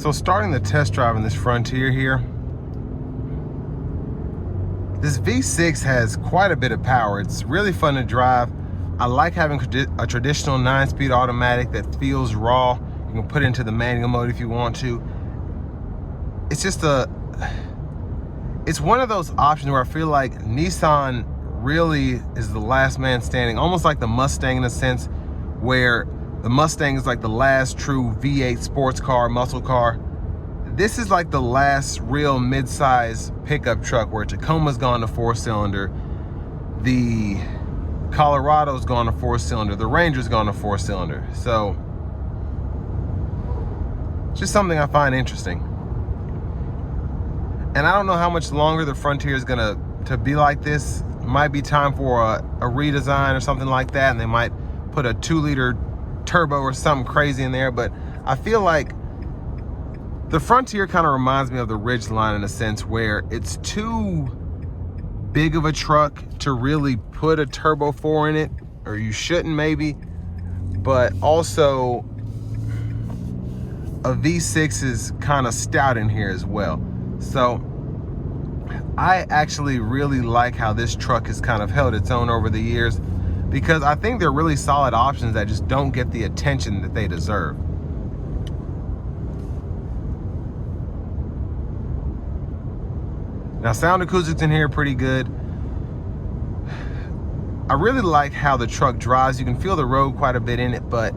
So starting the test drive in this Frontier here, this V6 has quite a bit of power. It's really fun to drive. I like having a traditional 9-speed automatic that feels raw. You can put it into the manual mode if you want to. It's just it's one of those options where I feel like Nissan really is the last man standing, almost like the Mustang in a sense, where the Mustang is like the last true V8 sports car, muscle car. This is like the last real mid-size pickup truck where Tacoma's gone to 4-cylinder, the Colorado's gone to 4-cylinder, the Ranger's gone to 4-cylinder. So just something I find interesting. And I don't know how much longer the Frontier is gonna be like this. Might be time for a redesign or something like that, and they might put a 2-liter turbo or something crazy in there. But I feel like the Frontier kind of reminds me of the Ridgeline in a sense, where it's too big of a truck to really put a turbo 4 in it, or you shouldn't maybe, but also a V6 is kind of stout in here as well. So I actually really like how this truck has kind of held its own over the years, because I think they're really solid options that just don't get the attention that they deserve. Now, sound acoustics in here are pretty good. I really like how the truck drives. You can feel the road quite a bit in it, but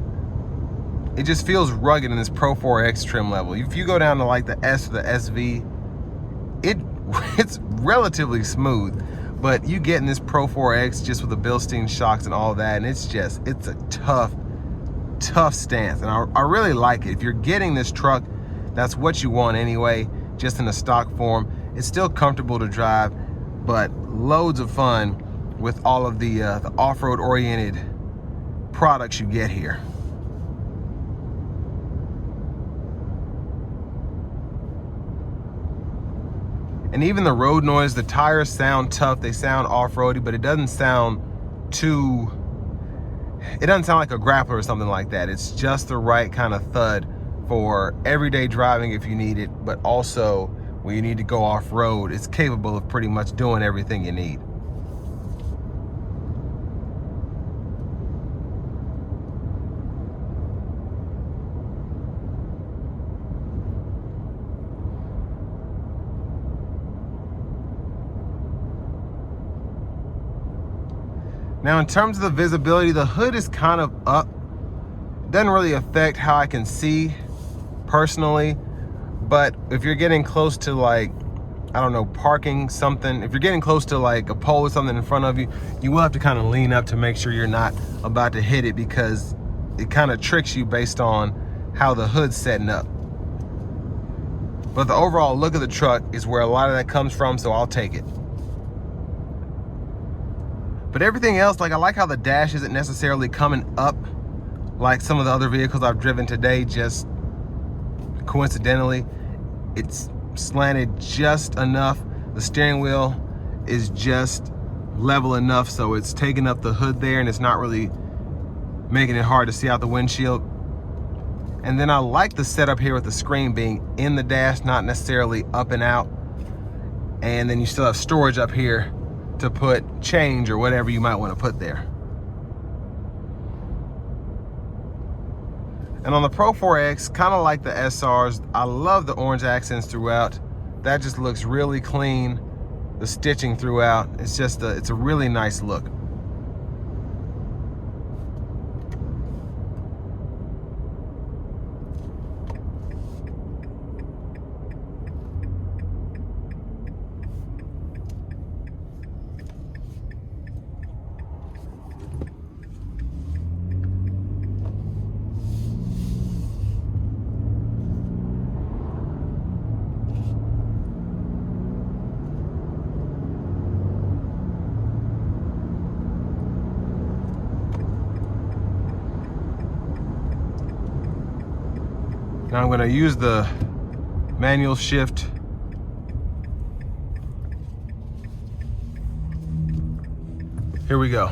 it just feels rugged in this Pro-4X trim level. If you go down to like the S or the SV, it's relatively smooth, but you get in this Pro-4X just with the Bilstein shocks and all that, and it's a tough stance. And I really like it. If you're getting this truck, that's what you want anyway, just in a stock form. It's still comfortable to drive, but loads of fun with all of the off-road oriented products you get here. And even the road noise, the tires sound tough, they sound off-roady, but it doesn't sound like a grappler or something like that. It's just the right kind of thud for everyday driving if you need it, but also when you need to go off-road, it's capable of pretty much doing everything you need. Now, in terms of the visibility, the hood is kind of up. Doesn't really affect how I can see personally, but if you're getting close to, like, I don't know, parking something, if you're getting close to like a pole or something in front of you, you will have to kind of lean up to make sure you're not about to hit it, because it kind of tricks you based on how the hood's setting up. But the overall look of the truck is where a lot of that comes from, so I'll take it. But everything else, like, I like how the dash isn't necessarily coming up like some of the other vehicles I've driven today, just coincidentally. It's slanted just enough. The steering wheel is just level enough so it's taking up the hood there, and it's not really making it hard to see out the windshield. And then I like the setup here with the screen being in the dash, not necessarily up and out. And then you still have storage up here to put change or whatever you might want to put there. And on the Pro-4X, kind of like the SRs, I love the orange accents throughout. That just looks really clean. The stitching throughout, it's a really nice look. Now I'm going to use the manual shift. Here we go.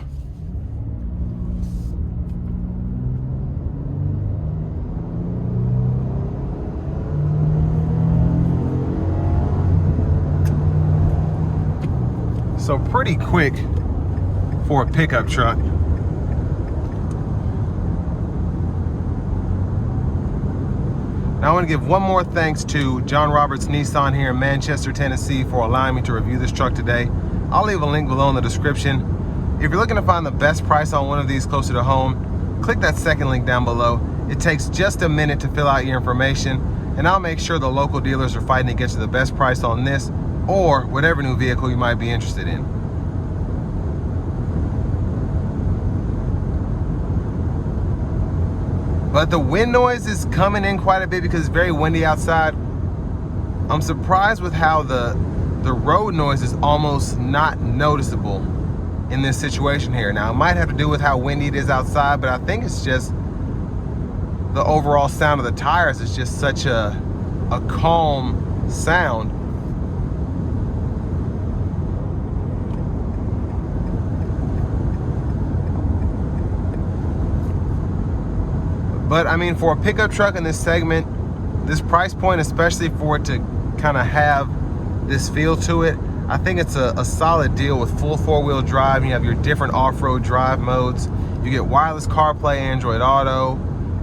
So pretty quick for a pickup truck. Now I want to give one more thanks to John Roberts Nissan here in Manchester, Tennessee for allowing me to review this truck today. I'll leave a link below in the description. If you're looking to find the best price on one of these closer to home, click that second link down below. It takes just a minute to fill out your information, and I'll make sure the local dealers are fighting to get you the best price on this or whatever new vehicle you might be interested in. But the wind noise is coming in quite a bit because it's very windy outside. I'm surprised with how the road noise is almost not noticeable in this situation here. Now, it might have to do with how windy it is outside, but I think it's just the overall sound of the tires is just such a calm sound. But I mean, for a pickup truck in this segment, this price point, especially for it to kind of have this feel to it, I think it's a solid deal with full four-wheel drive. You have your different off-road drive modes. You get wireless CarPlay, Android Auto.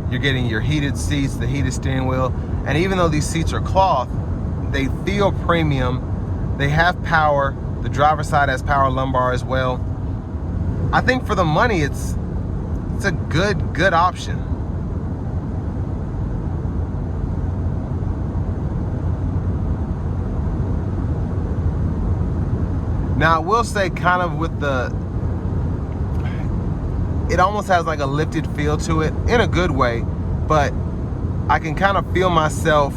You're getting your heated seats, the heated steering wheel. And even though these seats are cloth, they feel premium. They have power. The driver's side has power lumbar as well. I think for the money, it's a good option. Now, I will say, kind of with it almost has like a lifted feel to it in a good way, but I can kind of feel myself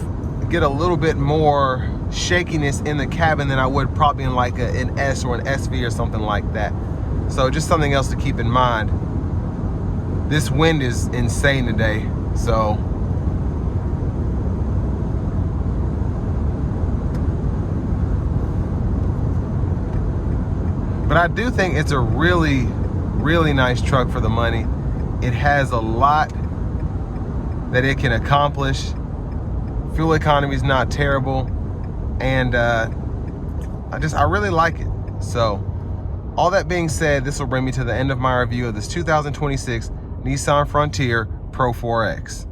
get a little bit more shakiness in the cabin than I would probably in like an S or an SV or something like that. So just something else to keep in mind. This wind is insane today, so. But I do think it's a really nice truck for the money. It has a lot that it can accomplish. Fuel economy is not terrible, and I really like it. So all that being said, this will bring me to the end of my review of this 2026 Nissan Frontier Pro 4X.